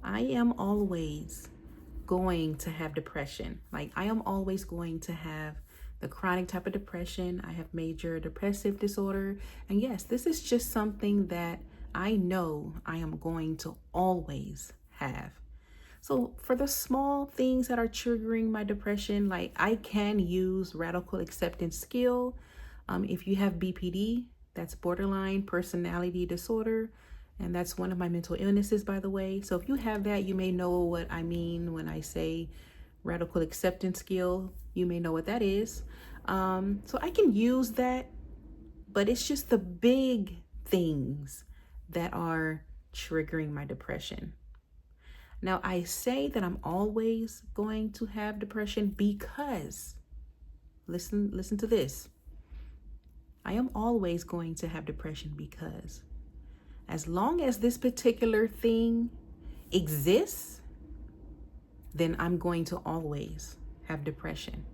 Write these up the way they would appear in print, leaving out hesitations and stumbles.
I am always going to have depression. Like, I am always going to have the chronic type of depression. I have major depressive disorder. And yes, this is just something that I know I am going to always have. So for the small things that are triggering my depression, like I can use radical acceptance skill. If you have BPD, that's borderline personality disorder. And that's one of my mental illnesses, by the way. So if you have that, you may know what I mean when I say radical acceptance skill. You may know what that is. So I can use that, but it's just the big things that are triggering my depression. Now, I say that I'm always going to have depression because, listen to this. I am always going to have depression because as long as this particular thing exists, then I'm going to always have depression.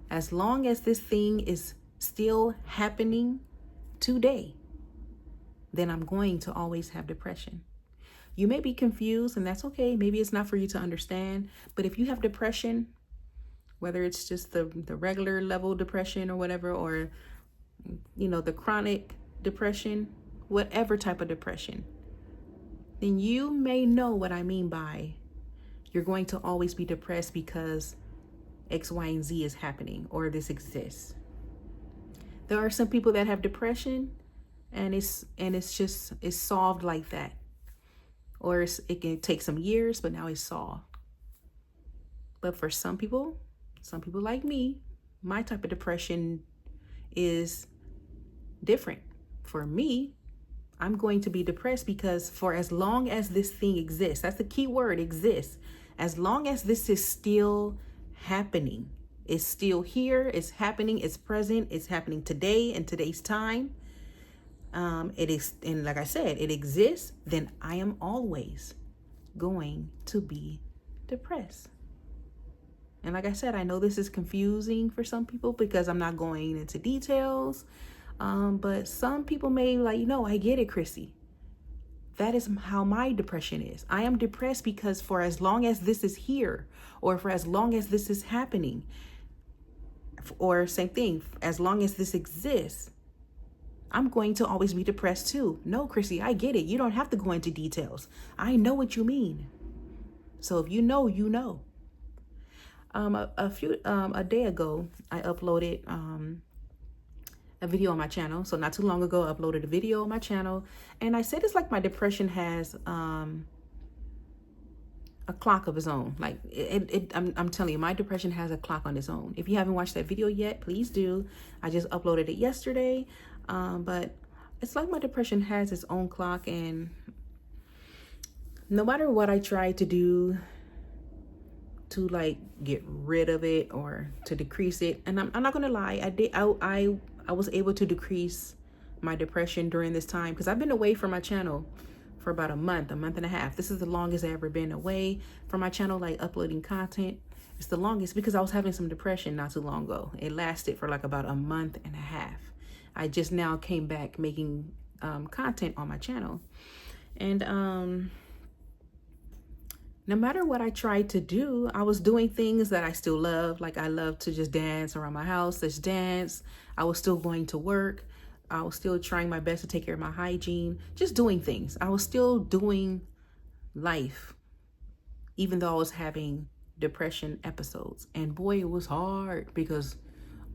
As long as this thing is still happening today, then I'm going to always have depression. You may be confused, and that's okay. Maybe it's not for you to understand. But if you have depression, whether it's just the regular level depression or whatever, or, the chronic depression, whatever type of depression, then you may know what I mean by you're going to always be depressed because X, Y, and Z is happening or this exists. There are some people that have depression and it's solved like that. Or it can take some years, but now it's solved. But for some people like me, my type of depression is different. For me, I'm going to be depressed because for as long as this thing exists, that's the key word, exists. As long as this is still happening, it's still here, it's happening, it's present, it's happening today in today's time. It is, and like I said, it exists, then I am always going to be depressed. And like I said, I know this is confusing for some people because I'm not going into details. But some people may I get it, Chrissy. That is how my depression is. I am depressed because for as long as this is here, or for as long as this is happening, or same thing, as long as this exists, I'm going to always be depressed too. No, Chrissy, I get it. You don't have to go into details. I know what you mean. So if you know, you know. A day ago, I uploaded a video on my channel. So not too long ago, I uploaded a video on my channel, and I said it's like my depression has a clock of its own. Like I'm telling you, my depression has a clock on its own. If you haven't watched that video yet, please do. I just uploaded it yesterday. But it's like my depression has its own clock, and no matter what I try to do to get rid of it or to decrease it, and I'm not gonna lie, I was able to decrease my depression during this time because I've been away from my channel for about a month and a half. This is the longest I've ever been away from my channel, uploading content. It's the longest because I was having some depression not too long ago. It lasted for about a month and a half. I just now came back making content on my channel. And no matter what I tried to do, I was doing things that I still love. Like I love to just dance around my house, just dance. I was still going to work. I was still trying my best to take care of my hygiene, just doing things. I was still doing life, even though I was having depression episodes. And boy, it was hard because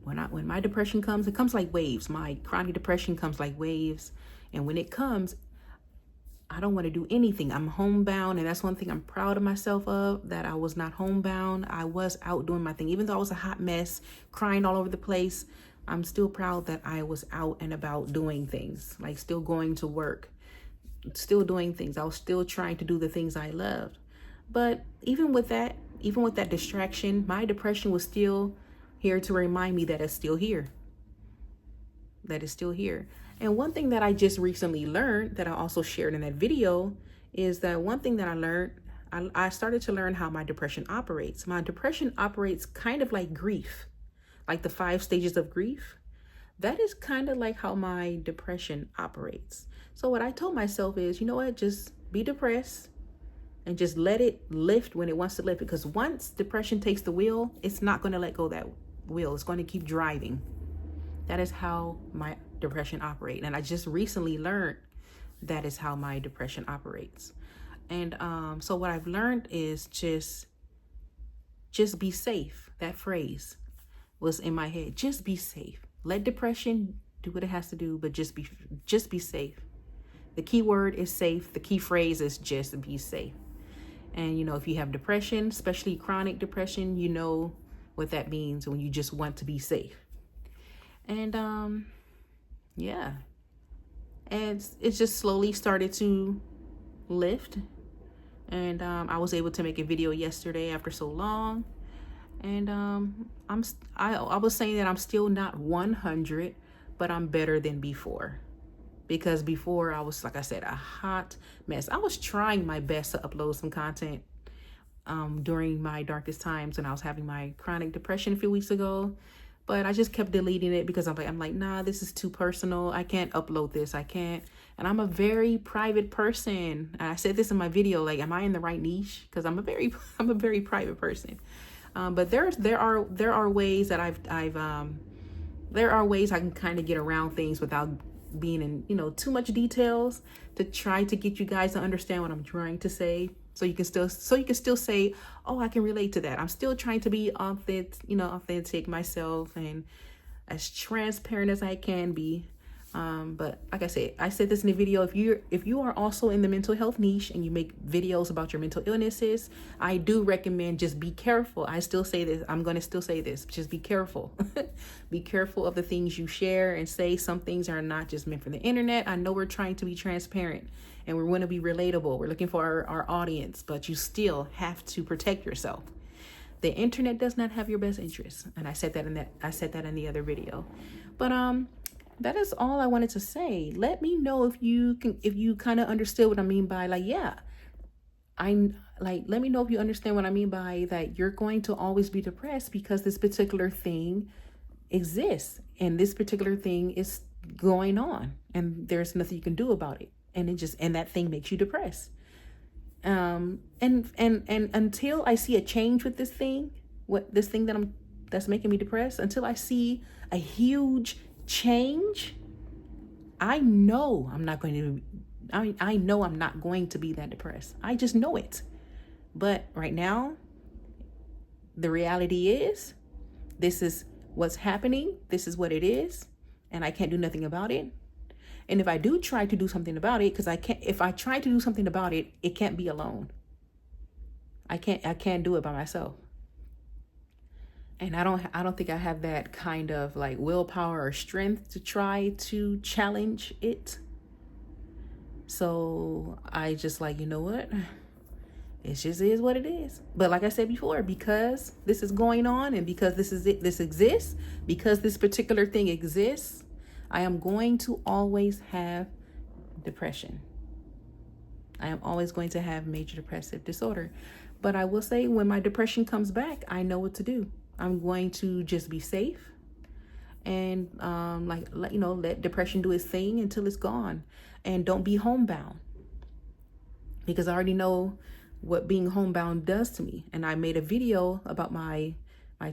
when my depression comes, it comes like waves. My chronic depression comes like waves. And when it comes, I don't want to do anything. I'm homebound. And that's one thing I'm proud of myself of, that I was not homebound. I was out doing my thing. Even though I was a hot mess, crying all over the place, I'm still proud that I was out and about doing things, still going to work, still doing things. I was still trying to do the things I loved. But even with that distraction, my depression was still here to remind me that it's still here. That is still here. And one thing that I just recently learned that I also shared in that video is that one thing that I learned, I started to learn how my depression operates. My depression operates kind of like grief, like the 5 stages of grief. That is kind of like how my depression operates. So what I told myself is, you know what, just be depressed and just let it lift when it wants to lift. Because once depression takes the wheel, it's not going to let go of that wheel. It's going to keep driving. That is how my depression operates. And I just recently learned that is how my depression operates. And so what I've learned is just be safe. That phrase was in my head. Just be safe. Let depression do what it has to do, but just be safe. The key word is safe. The key phrase is just be safe. And if you have depression, especially chronic depression, you know what that means when you just want to be safe. And yeah. And it just slowly started to lift. And I was able to make a video yesterday after so long. And I was saying that I'm still not 100, but I'm better than before. Because before I was, like I said, a hot mess. I was trying my best to upload some content during my darkest times when I was having my chronic depression a few weeks ago. But I just kept deleting it because I'm like, nah, this is too personal. I can't upload this. I can't. And I'm a very private person. And I said this in my video, like, am I in the right niche? Because I'm a very private person. But there are ways that there are ways I can kind of get around things without being in, too much details, to try to get you guys to understand what I'm trying to say. So you can still say, oh, I can relate to that. I'm still trying to be authentic myself and as transparent as I can be. But like I said this in the video, if you are also in the mental health niche and you make videos about your mental illnesses, I do recommend just be careful. I still say this. I'm going to still say this. Just be careful. Be careful of the things you share and say. Some things are not just meant for the internet. I know we're trying to be transparent and we want to be relatable. We're looking for our audience, but you still have to protect yourself. The internet does not have your best interests. And I said that in the other video. But that is all I wanted to say. Let me know if you kind of understood what I mean by, like, yeah, let me know if you understand what I mean by that you're going to always be depressed because this particular thing exists and this particular thing is going on and there's nothing you can do about it. And that thing makes you depressed. And until I see a change with this thing, that's making me depressed, until I see a huge change, I know I'm not going to be that depressed. I just know it. But right now, the reality is, this is what's happening. This is what it is. And I can't do nothing about it. And if I do try to do something about it, if I try to do something about it, it can't be alone. I can't do it by myself. And I don't think I have that kind of like willpower or strength to try to challenge it. So I just like, you know what? It just is what it is. But like I said before, because this is going on and because this exists, because this particular thing exists, I am going to always have depression. I am always going to have major depressive disorder. But I will say when my depression comes back, I know what to do. I'm going to just be safe and let depression do its thing until it's gone. And don't be homebound, because I already know what being homebound does to me. And I made a video about my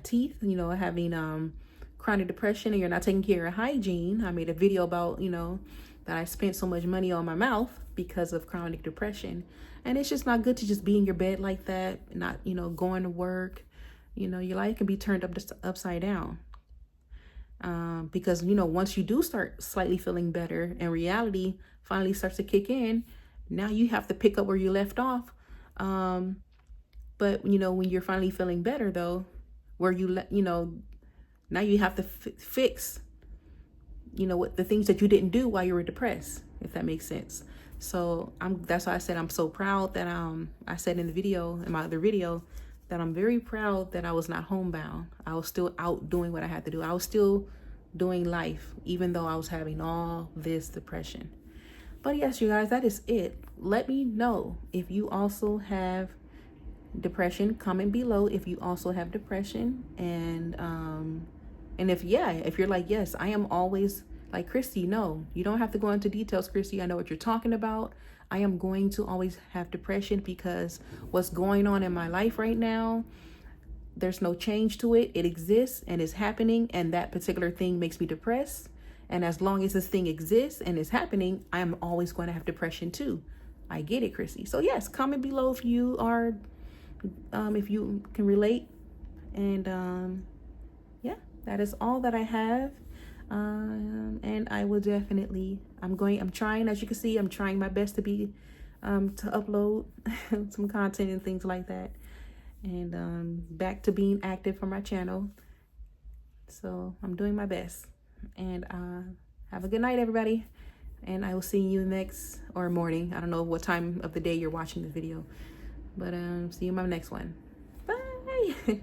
teeth, having chronic depression and you're not taking care of hygiene. I made a video about, that I spent so much money on my mouth because of chronic depression. And it's just not good to just be in your bed like that, not, going to work. Your life can be turned upside down. Because, once you do start slightly feeling better and reality finally starts to kick in, now you have to pick up where you left off. But, when you're finally feeling better, though, where now you have to fix, what the things that you didn't do while you were depressed, if that makes sense. So that's why I said I'm so proud that I said in my other video, that I'm very proud that I was not homebound. I was still out doing what I had to do. I was still doing life, even though I was having all this depression. But yes, you guys, that is it. Let me know if you also have depression. Comment below if you also have depression. And if you're like, yes, I am always like Christy. No, you don't have to go into details, Christy. I know what you're talking about. I am going to always have depression because what's going on in my life right now, there's no change to it. It exists and is happening, and that particular thing makes me depressed. And as long as this thing exists and is happening, I am always going to have depression too. I get it, Chrissy. So yes, comment below if you are, if you can relate. And yeah, that is all that I have. And I will definitely, I'm trying, as you can see, I'm trying my best to be, to upload some content and things like that. And back to being active for my channel. So I'm doing my best. And have a good night, everybody. And I will see you next, or morning. I don't know what time of the day you're watching the video. But see you in my next one. Bye.